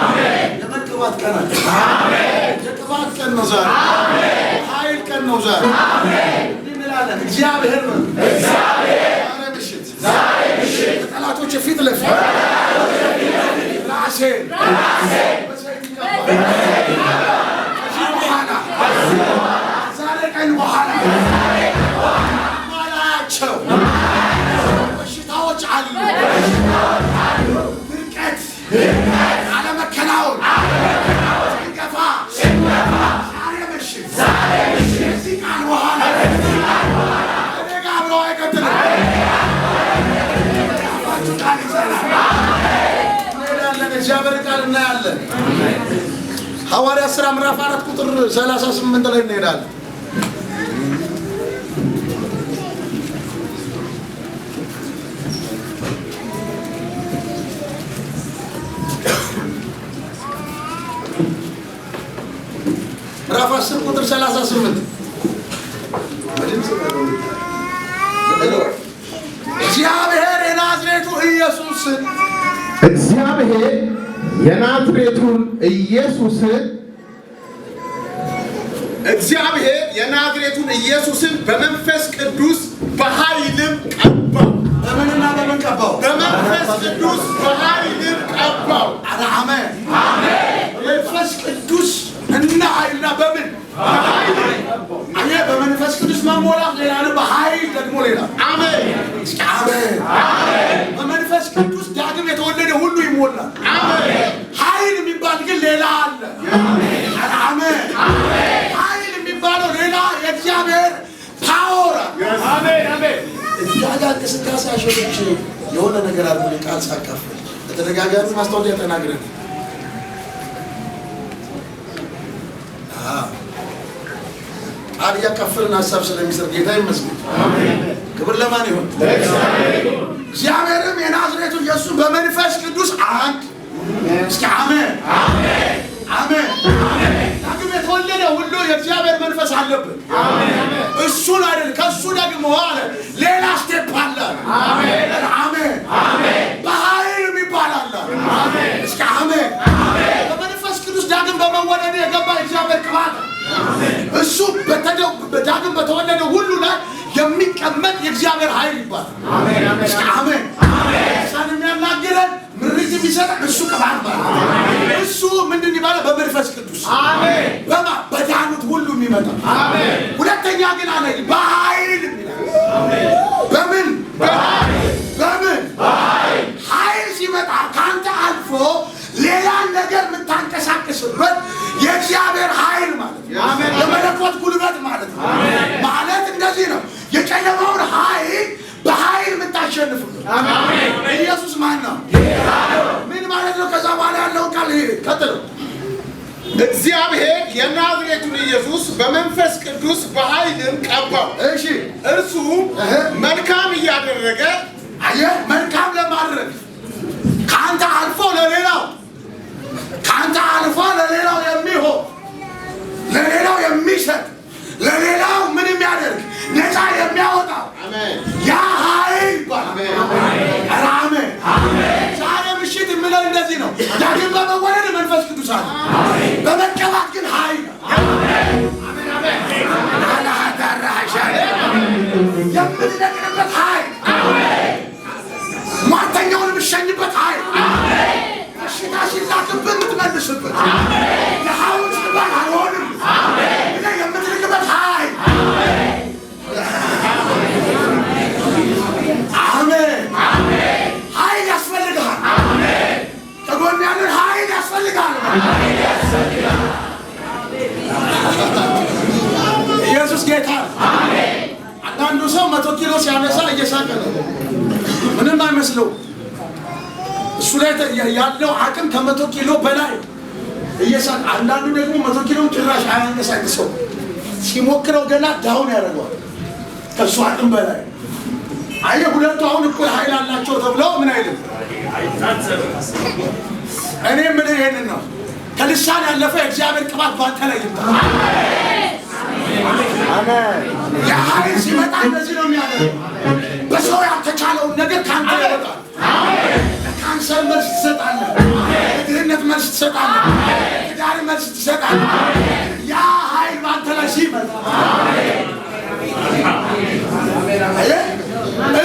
አሜን የመቀባት ቀን አለ አሜን የቅባት ቀን ነው ዛሬ አሜን ኃይል ቀን ነው ዛሬ አሜን እንላለን እግዚአብሔር ነው እግዚአብሔር ዛሬ ምሽት ጠላቶች ፊት ለፊት ራሴ ዛሬ ቀን በኋላ ማላቸው በሽታዎች አሉ ድርቀት አለመከናወን ጭንገፋ ዛሬ ምሽት እዚህ ቃል በኋላ እኔ ጋር አብረው አይቀጥልም ቃል ይዘላል እንሄዳለን እግዚአብሔር ቃል እናያለን ሐዋርያት ሥራ ምዕራፍ 4 ቁጥር 38 ላይ እንሄዳለን ምዕራፍ 10 ቁጥር 38 እግዚአብሔር የናዝሬቱን ኢየሱስን በመንፈስ ቅዱስ በኃይልም ቀባው በመንና በመን ቀባው በመንፈስ ቅዱስ በኃይልም ቀባው አሜን አሜን በመንፈስ ቅዱስ እና ኃይልና በምን አሜን በመንፈስ ቅዱስ መሞላት ሌላ ነው በኃይል ደግሞ ሌላ አሜን አሜን አሜን በመንፈስ ቅዱስ ዳግም የተወለደ ሁሉ ይሞላል አሜን ኃይል የሚባል ግን ሌላ አለ አሜን አሜን አሜን ኃይል የሚባለው ሌላ የእግዚአብሔር ፓወር አሜን አሜን እያጋ እንቅስቃሴ አሸሎች የሆነ ነገር አለ ቃል ሳካፍል በተደጋጋሚ ማስታወቂያ ተናግረን ቃል ያካፈልን ሐሳብ ስለሚሰጥ ጌታ ይመስገን አሜን ክብር ለማን ይሁን እግዚአብሔርም የናዝሬቱ ኢየሱስ በመንፈስ ቅዱስ አንድ እስኪ አሜን አሜን አሜን አሜን ዳግም የተወለደ ሁሉ የእግዚአብሔር መንፈስ አለበት አሜን እሱን አይደል ከሱ ደግሞ አለ ሌላ ስቴፕ አለ አሜን አሜን አሜን በኃይል የሚባል አለ አሜን እስኪ አሜን አሜን በመንፈስ ቅዱስ ዳግም በመወለድ የገባ እግዚአብሔር ቅባት እሱ በዳግም በተወለደ ሁሉ ላይ የሚቀመጥ የእግዚአብሔር ኃይል ይባላል አሜን አሜን አሜን አሜን ሰላም የሚያናግረን ምሪት የሚሰጥ እሱ ቅባት ማለት እሱ ምንድን ይባላል በመንፈስ ቅዱስ አሜን በዳኑት ሁሉ የሚመጣ አሜን ሁለተኛ ግን አለ በኃይል አሜን በምን በምን ኃይል ሲመጣ ካንተ አልፎ ሌላ ነገር የምታንቀሳቀስበት የእግዚአብሔር ኃይል ማለት አሜን የመለኮት ጉልበት ማለት አሜን ማለት እንደዚህ ነው የጨለማውን ኃይል በኃይል የምታሸንፍበት አሜን ኢየሱስ ማን ነው ምን ማለት ነው ከዛ በኋላ ያለው ቃል ቀጥሎ እግዚአብሔር የናዝሬቱን ኢየሱስ በመንፈስ ቅዱስ በኃይልም ቀባው እሺ እርሱ መልካም እያደረገ አየህ መልካም ለማድረግ ካንተ አልፎ ለሌላው ካንተ አልፎ ለሌላው የሚሆን ለሌላው የሚሰጥ ለሌላው ምን የሚያደርግ ነፃ የሚያወጣው አሜን ያ ኃይል አሜን አሜን አሜን ዛሬ ምሽት የምለው እንደዚህ ነው ዳግም በመወለድ መንፈስ ቅዱስ አለ አሜን በመቀባት ግን ኃይል አሜን አሜን አላህ ተራሻለ የምትደቅበት ኃይል አሜን ማተኛውን የምትሸኝበት ኃይል አሜን ሽታ ሲላክብን የምትመልስበት አሜን የሐውልት ባል አልሆንም አሜን እና የምትልክበት ኃይል አሜን አሜን አሜን ኃይል ያስፈልጋል አሜን ከጎን ያለን ኃይል ያስፈልጋል አሜን ያስፈልጋል ኢየሱስ ጌታ አሜን አንዳንዱ ሰው 100 ኪሎ ሲያነሳ እየሳቀ ነው ምንም አይመስለው እሱ ላይ ያለው አቅም ከ100 ኪሎ በላይ እየሳቀ አንዳንዱ ደግሞ 100 ኪሎ ጭራሽ አያንቀሳቅሰው ሲሞክረው ገና ዳውን ያደርገዋል ከሱ አቅም በላይ አየ ሁለቱ አሁን እኩል ኃይል አላቸው ተብለው ምን አይደለም እኔ ምን ይሄንን ነው ከልሳን ያለፈ እግዚአብሔር ቅባት ባንተ ላይ ይምጣ አሜን አሜን ያ ኃይል ሲመጣ እንደዚህ ነው የሚያደርገው በሰው ያልተቻለውን ነገር ካንተ ያወጣል አሜን ካንሰር መልስ ትሰጣለህ ድህነት መልስ ትሰጣለህ። ትዳር መልስ ትሰጣለህ። ያ ኃይል ባንተ ላይ ሲመጣ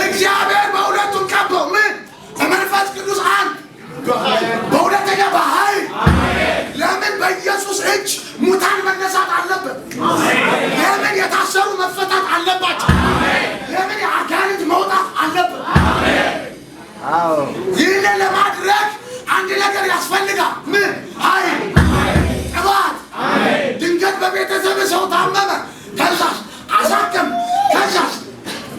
እግዚአብሔር በሁለቱም ቀባው። ምን በመንፈስ ቅዱስ አንድ በሁለተኛ በኃይል። ለምን በኢየሱስ እጅ ሙታን መነሳት አለበት። ለምን የታሰሩ መፈታት አለባቸው። ለምን የአጋንንት መውጣት አለበት። ይህንን ለማድረግ አንድ ነገር ያስፈልጋል። ምን ኃይል፣ ቅባት። ድንገት በቤተሰብ ሰው ታመመ፣ ከዛስ አሳከም፣ ከዛስ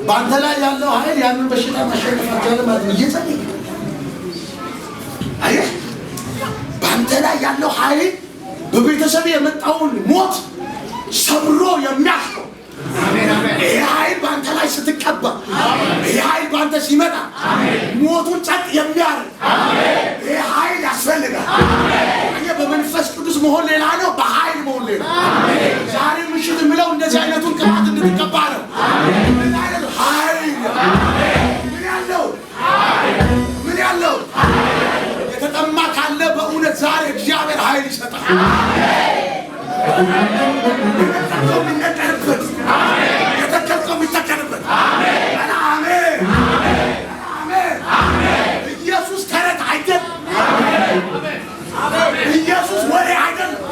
በአንተ ላይ ያለው ኃይል ያንን በሽታ ማሸነፍ አትችልም ማለት ነው። እየጸለይክ አየህ፣ በአንተ ላይ ያለው ኃይል በቤተሰብ የመጣውን ሞት ሰብሮ የሚያስቀው ይህ ኃይል በአንተ ላይ ስትቀባ፣ ይህ ኃይል በአንተ ሲመጣ ሞቱን ጸጥ የሚያደርግ ይህ ኃይል ያስፈልጋል። በመንፈስ ቅዱስ መሆን ሌላ ነው፣ በኃይል መሆን ሌላ። ዛሬ ምሽት የምለው እንደዚህ አይነቱን ቅባት እንድትቀባ ነው። ምን አይነት ኃይል? ምን ያለው የተጠማ ካለ በእውነት ዛሬ እግዚአብሔር ኃይል ይሰጣል። የሚነቀርበት የተከልከው የሚተከልበት። አሜን አሜን። ኢየሱስ ተረት አይደለም። ኢየሱስ ወሬ አይደለም።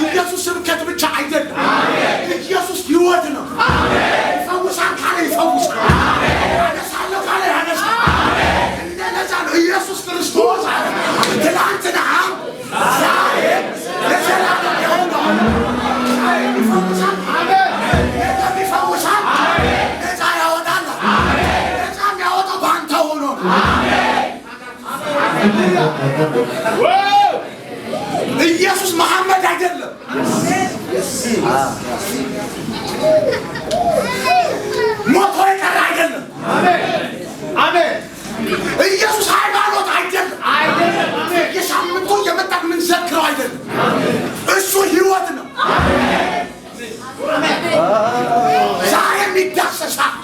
ኢየሱስ ስብከት ብቻ አይደለም። ኢየሱስ ሕይወት ነው። ይፈውሳል ካለ ይፈውሳል፣ ያነሳለሁ ካለ ያነሳል። እንደነዛ ነው ኢየሱስ ክርስቶስ ትናንትና ዛሬ ለዘላለም የሆነው። ይፈውሳል፣ ይፈውሳል፣ ነፃ ያወጣል። ነፃ የሚያወጣው በአንተ ሆኖ ኢየሱስ መሐመድ አይደለም። ሞቶ የቀረ አይደለም። አሜን። ኢየሱስ ሃይማኖት አይደለም። የሳምንቱ የመጣ የምንዘክረው አይደለም። እሱ ሕይወት ነው። ዛሬም ይዳሰሳል፣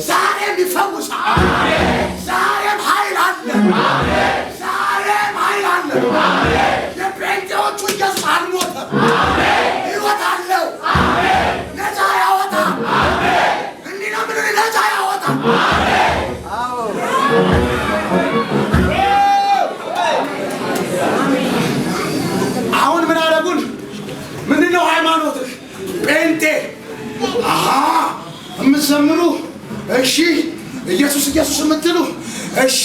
ዛሬም ይፈውሳል፣ ዛሬም ኃይል አለ፣ ዛሬም ኃይል አለ። የጴንጤዎቹ ኢየሱስ አልሞተም፣ ሕይወት አለው። ነፃ ያወጣል። እንዲህ ነው ምን ነፃ ያወጣል። አሁን ምን አደረጉን? ምንድነው ሃይማኖትህ? ጴንጤ የምትዘምሩ እሺ፣ ኢየሱስ ኢየሱስ የምትሉ እሺ፣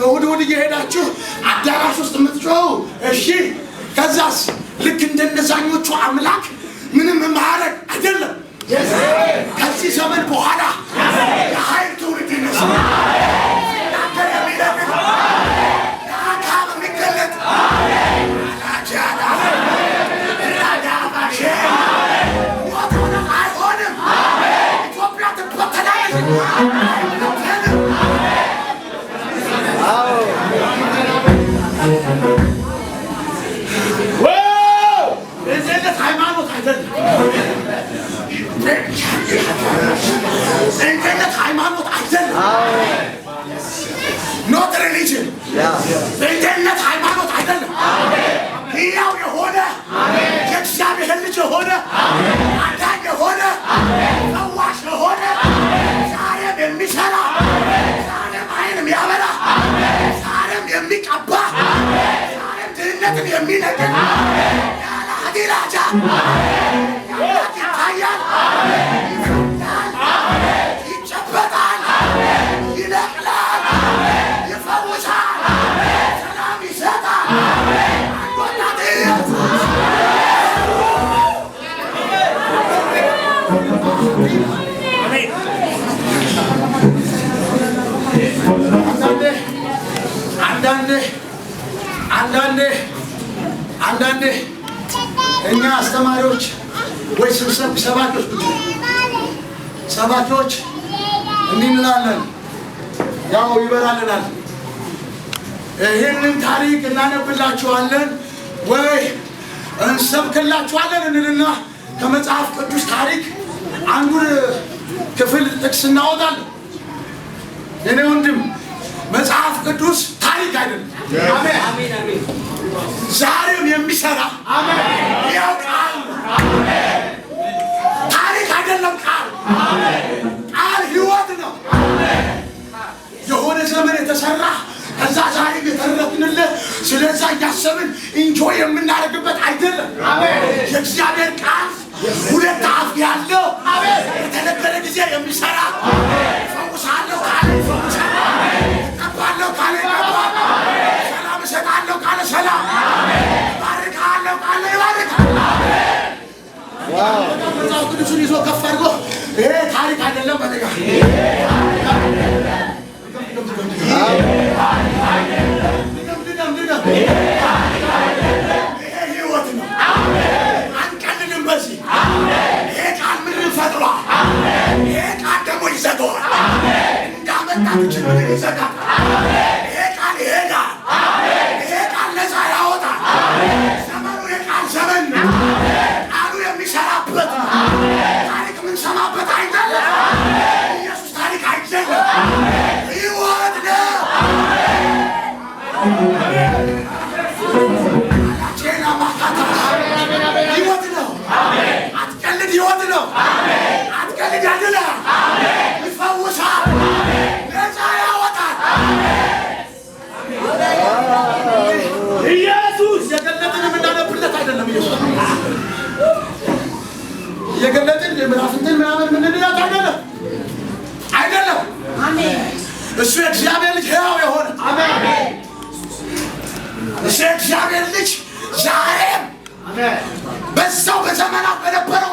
እሑድ እሑድ እየሄዳችሁ አዳራሽ ውስጥ የምትጮሁ እሺ። ከዛስ ልክ እንደነዛኞቹ አምላክ ምንም ማረግ አይደለም። ከዚህ ዘመን በኋላ የኃይል ትውልድ ይነሳል። ናገር የሚለብን ለአካብ የሚገለጥ አላጃዳ ራዳባሼ ሞት ሆነ አይሆንም። ኢትዮጵያ ትበተናለች። እንደዚህ ሃይማኖት አይደለም። እንደዚህ ሃይማኖት አይደለም። ኖት ሪሊጅን። እንደዚህ ሃይማኖት አይደለም። ሕያው የሆነ የእግዚአብሔር ልጅ የሆነ አዳኝ የሆነ ፈዋሽ የሆነ ዛሬም የሚሰራ ዛሬም ዓይንም ያበራ ዛሬም የሚቀባ ዛሬም ድህነትን የሚነቅል ያለ አዲራጃ ይታያል፣ ይፈታል፣ ይጨበጣል፣ ይነቅላል፣ ይፈውሳል፣ ሰላም ይሰጣል። አንዳንዴ እኛ አስተማሪዎች ወይ ሰባኪዎች እንዲህ እንላለን፣ ያው ይበራልናል። ይህንን ታሪክ እናነብላችኋለን ወይ እንሰብክላችኋለን እንልና ከመጽሐፍ ቅዱስ ታሪክ አንዱን ክፍል ጥቅስ እናወጣለን። የኔ ወንድም መጽሐፍ ቅዱስ ታሪክ ታሪክ አይደለም። አሜን አሜን። ዛሬም የሚሰራ አሜን ያውቃል። አሜን። ታሪክ አይደለም ቃል አሜን። ቃል ሕይወት ነው። አሜን። የሆነ ዘመን የተሰራ ከዛ ዛሬ የተረክንልህ ስለዛ እያሰብን ኢንጆይ የምናደርግበት አይደለም። አሜን። የእግዚአብሔር ቃል ሁለት አፍ ያለው አሜን የተነገረ ጊዜ የሚሰራ አሜን። ፈውሳለሁ ካለ ይፈውሳል። አሜን። ቀባለሁ ካለ ይቀባል። አሜን። ሰላም እሰጣለሁ ካለ ሰላም። አሜን። ባርካለሁ ካለ ይባርካል። አሜን። ዋው! መጽሐፍ ቅዱስን ይዞ ከፍ አድርጎ ይሄ ታሪክ አይደለም በለጋ ሕይወት ነው። አንቀልድም በዚህ ይሄ ቃል ምድር ፈጥሯል። ይሄ ቃል ደግሞ ይዘጋዋል። እንዳመጣችን ምድር ይዘጋል። ይሄ ቃል ይሄዳል። ይሄ ቃል ነፃ ያወጣል። ዘመኑ የቃል ዘመን ነው። ቃሉ የሚሰራበት ታሪክ የምንሰማበት አይደለም። ኢየሱስ ታሪክ አይደለም። ሕይወት ነው። ሕይወት ነው። አትቀልድ። ሕይወት ነው። አትቀልድ። ያድናል። ይፈውሳል። ነፃ ያወጣል። ኢየሱስ የገለጥን የምናነብለት አይደለም። ኢየሱስ የገለጥን የምናፍንትን ምናምን የምንልለት አይደለም። እሱ የእግዚአብሔር ልጅ ሕያው የሆነ አሜን። እሱ የእግዚአብሔር ልጅ ዛሬም በዛው በዘመናት በነበረው